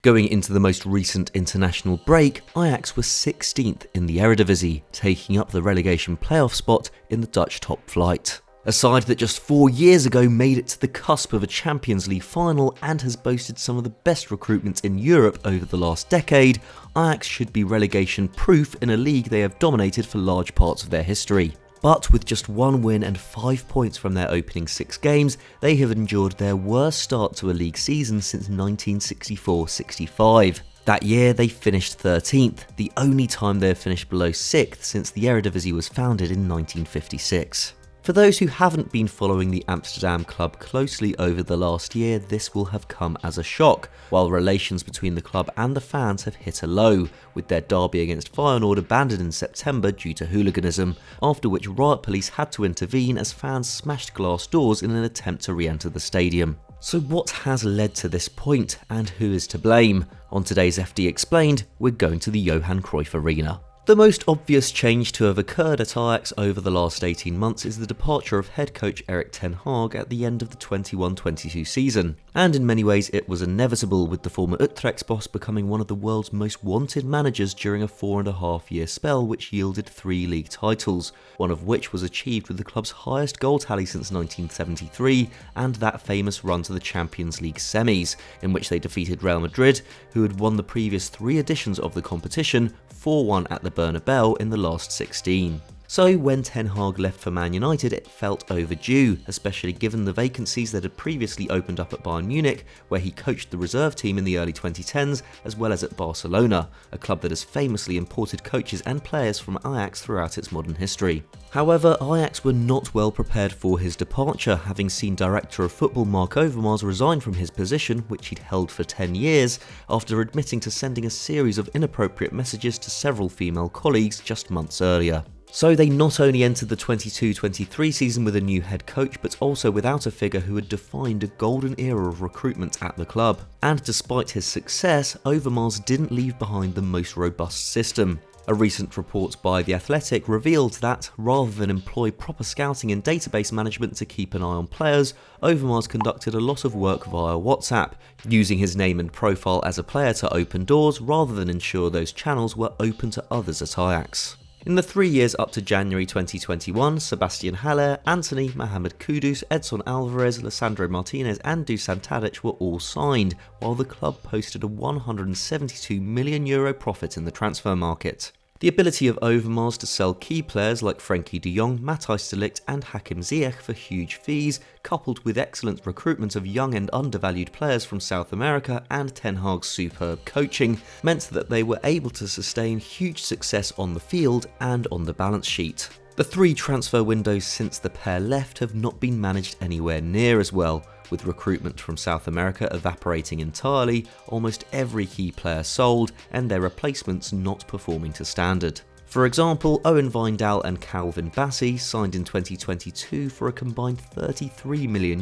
Going into the most recent international break, Ajax was 16th in the Eredivisie, taking up the relegation playoff spot in the Dutch top flight. A side that just 4 years ago made it to the cusp of a Champions League final and has boasted some of the best recruitment in Europe over the last decade, Ajax should be relegation-proof in a league they have dominated for large parts of their history. But with just 1 win and 5 points from their opening 6 games, they have endured their worst start to a league season since 1964-65. That year they finished 13th, the only time they have finished below 6th since the Eredivisie was founded in 1956. For those who haven't been following the Amsterdam club closely over the last year, this will have come as a shock, while relations between the club and the fans have hit a low, with their derby against Feyenoord abandoned in September due to hooliganism, after which riot police had to intervene as fans smashed glass doors in an attempt to re-enter the stadium. So what has led to this point, and who is to blame? On today's FD Explained, we're going to the Johan Cruyff Arena. The most obvious change to have occurred at Ajax over the last 18 months is the departure of head coach Erik ten Hag at the end of the 21-22 season. And in many ways it was inevitable, with the former Utrecht boss becoming one of the world's most wanted managers during a 4.5-year spell which yielded 3 league titles, one of which was achieved with the club's highest goal tally since 1973 and that famous run to the Champions League semis, in which they defeated Real Madrid, who had won the previous 3 editions of the competition, 4-1 at the Bernabeu in the last 16. So when Ten Hag left for Man United, it felt overdue, especially given the vacancies that had previously opened up at Bayern Munich, where he coached the reserve team in the early 2010s, as well as at Barcelona, a club that has famously imported coaches and players from Ajax throughout its modern history. However, Ajax were not well prepared for his departure, having seen Director of Football Mark Overmars resign from his position, which he'd held for 10 years, after admitting to sending a series of inappropriate messages to several female colleagues just months earlier. So they not only entered the 22-23 season with a new head coach, but also without a figure who had defined a golden era of recruitment at the club. And despite his success, Overmars didn't leave behind the most robust system. A recent report by The Athletic revealed that, rather than employ proper scouting and database management to keep an eye on players, Overmars conducted a lot of work via WhatsApp, using his name and profile as a player to open doors rather than ensure those channels were open to others at Ajax. In the 3 years up to January 2021, Sebastian Haller, Anthony, Mohamed Kudus, Edson Alvarez, Lisandro Martinez and Dusan Tadic were all signed, while the club posted a €172 million profit in the transfer market. The ability of Overmars to sell key players like Frenkie de Jong, Matthijs de Ligt and Hakim Ziyech for huge fees, coupled with excellent recruitment of young and undervalued players from South America and Ten Hag's superb coaching, meant that they were able to sustain huge success on the field and on the balance sheet. The 3 transfer windows since the pair left have not been managed anywhere near as well, with recruitment from South America evaporating entirely, almost every key player sold, and their replacements not performing to standard. For example, Owen Wijndal and Calvin Bassey, signed in 2022 for a combined €33 million,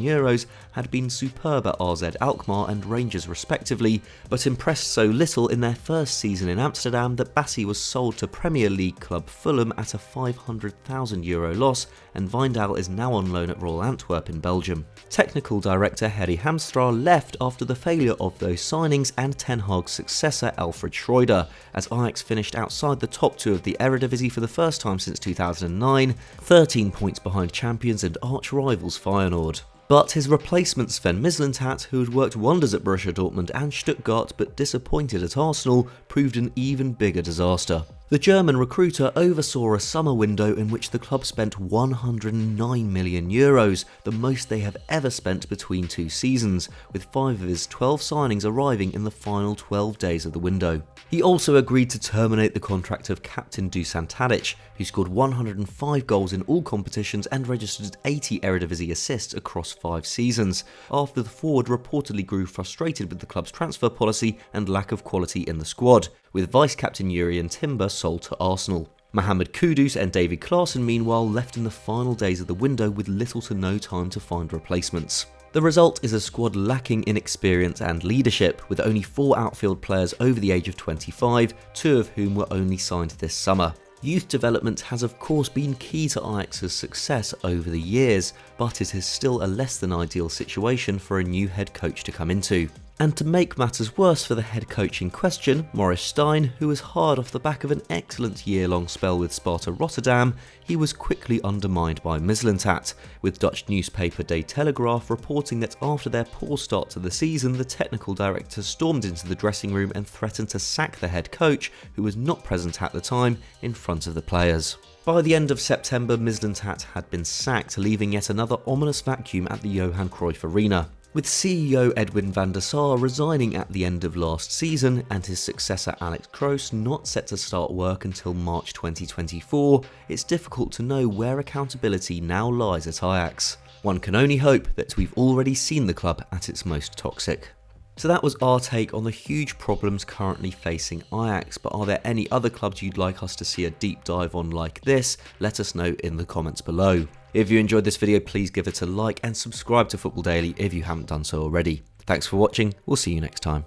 had been superb at AZ Alkmaar and Rangers respectively, but impressed so little in their first season in Amsterdam that Bassey was sold to Premier League club Fulham at a €500,000 loss, and Wijndal is now on loan at Royal Antwerp in Belgium. Technical director Harry Hamstra left after the failure of those signings and Ten Hag's successor Alfred Schreuder, as Ajax finished outside the top 2 of the Eredivisie for the first time since 2009, 13 points behind champions and arch rivals Feyenoord. But his replacement Sven Mislintat, who had worked wonders at Borussia Dortmund and Stuttgart but disappointed at Arsenal, proved an even bigger disaster. The German recruiter oversaw a summer window in which the club spent €109 million, the most they have ever spent between 2 seasons, with 5 of his 12 signings arriving in the final 12 days of the window. He also agreed to terminate the contract of captain Dusan Tadic, who scored 105 goals in all competitions and registered 80 Eredivisie assists across 5 seasons, after the forward reportedly grew frustrated with the club's transfer policy and lack of quality in the squad, with vice-captain Jurriën Timber sold to Arsenal. Mohamed Kudus and David Klaassen meanwhile left in the final days of the window with little to no time to find replacements. The result is a squad lacking in experience and leadership, with only 4 outfield players over the age of 25, 2 of whom were only signed this summer. Youth development has of course been key to Ajax's success over the years, but it is still a less than ideal situation for a new head coach to come into. And to make matters worse for the head coach in question, Maurice Stijn, who was hired off the back of an excellent year-long spell with Sparta Rotterdam, he was quickly undermined by Mislintat, with Dutch newspaper De Telegraaf reporting that after their poor start to the season, the technical director stormed into the dressing room and threatened to sack the head coach, who was not present at the time, in front of the players. By the end of September, Mislintat had been sacked, leaving yet another ominous vacuum at the Johan Cruyff Arena. With CEO Edwin van der Sar resigning at the end of last season and his successor Alex Kroos not set to start work until March 2024, it's difficult to know where accountability now lies at Ajax. One can only hope that we've already seen the club at its most toxic. So that was our take on the huge problems currently facing Ajax, but are there any other clubs you'd like us to see a deep dive on like this? Let us know in the comments below. If you enjoyed this video, please give it a like and subscribe to Football Daily if you haven't done so already. Thanks for watching, we'll see you next time.